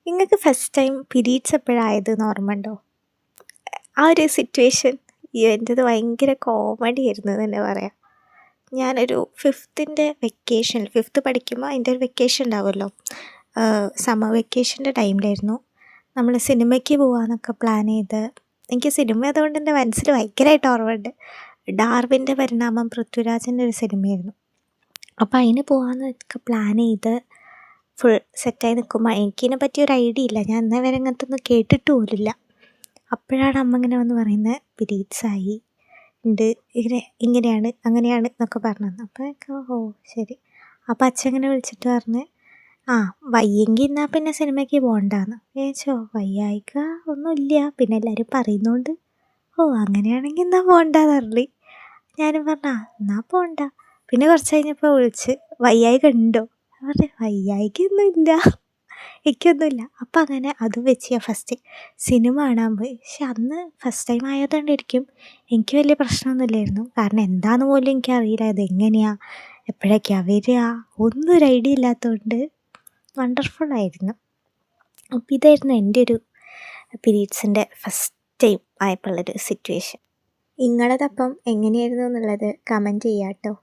നിങ്ങൾക്ക് first time periods എപ്പോഴായതെന്ന് ഓർമ്മയുണ്ടോ? ആ ഒരു സിറ്റുവേഷൻ എൻ്റേത് ഭയങ്കര കോമഡി ആയിരുന്നു എന്ന് തന്നെ പറയാം. ഞാനൊരു ഫിഫ്ത്ത് പഠിക്കുമ്പോൾ അതിൻ്റെ ഒരു വെക്കേഷൻ ഉണ്ടാവുമല്ലോ, സമ്മർ വെക്കേഷൻ്റെ ടൈമിലായിരുന്നു. നമ്മൾ സിനിമയ്ക്ക് പോകാമെന്നൊക്കെ പ്ലാൻ ചെയ്ത്, എനിക്ക് സിനിമ അതുകൊണ്ട് എൻ്റെ മനസ്സിൽ ഭയങ്കരമായിട്ട് ഓർമ്മയുണ്ട്. ഡാർവിൻ്റെ പരിണാമം, പൃഥ്വിരാജിൻ്റെ ഒരു സിനിമയായിരുന്നു. അപ്പോൾ അതിന് പോകാമെന്നൊക്കെ പ്ലാൻ ചെയ്ത് ഫുൾ സെറ്റായി നിൽക്കുമ്പോൾ എനിക്കിതിനെ പറ്റി ഒരു ഐഡിയ ഇല്ല. ഞാൻ ഇന്നേ വരെ അങ്ങനത്തെ ഒന്നും കേട്ടിട്ട് പോലുമില്ല. അപ്പോഴാണ് അമ്മ ഇങ്ങനെ വന്ന് പറയുന്നത് പീരീഡ്സായി ഉണ്ട്, ഇങ്ങനെയാണ് അങ്ങനെയാണ് എന്നൊക്കെ പറഞ്ഞു തന്നു. അപ്പോൾ ഓ ശരി. അപ്പോൾ അച്ഛൻ ഇങ്ങനെ വിളിച്ചിട്ട് പറഞ്ഞ്, വയ്യെങ്കിൽ എന്നാൽ പിന്നെ സിനിമയ്ക്ക് പോകണ്ടാന്ന്. ചോദിച്ചോ വയ്യായിക ഒന്നുമില്ല, പിന്നെ എല്ലാവരും പറയുന്നതുകൊണ്ട് അങ്ങനെയാണെങ്കിൽ എന്നാൽ പോകണ്ടെന്ന് പറഞ്ഞു. ഞാനും എന്നാൽ പോകണ്ട. പിന്നെ കുറച്ച് കഴിഞ്ഞപ്പോൾ വിളിച്ച് വയ്യായിക ഉണ്ടോ പറഞ്ഞ്, വയ്യായിക്കൊന്നുമില്ല, എനിക്കൊന്നുമില്ല. അപ്പം അങ്ങനെ അതും വെച്ച് ഞാൻ ഫസ്റ്റ് സിനിമ കാണാൻ പോയി. പക്ഷെ അന്ന് ഫസ്റ്റ് ടൈം ആയതുകൊണ്ടിരിക്കും എനിക്ക് വലിയ പ്രശ്നമൊന്നുമില്ലായിരുന്നു. കാരണം എന്താണെന്ന് പോലും എനിക്കറിയില്ല, അതെങ്ങനെയാണ് എപ്പോഴൊക്കെയാണ് വരിക ഒന്നും ഒരു ഐഡിയ ഇല്ലാത്തതുകൊണ്ട് വണ്ടർഫുള്ളായിരുന്നു. അപ്പോൾ ഇതായിരുന്നു എൻ്റെ ഒരു പീരീഡ്സിൻ്റെ ഫസ്റ്റ് ടൈം ആയപ്പോഴുള്ളൊരു സിറ്റുവേഷൻ. നിങ്ങളതപ്പം എങ്ങനെയായിരുന്നു എന്നുള്ളത് കമൻറ്റ് ചെയ്യാം കേട്ടോ.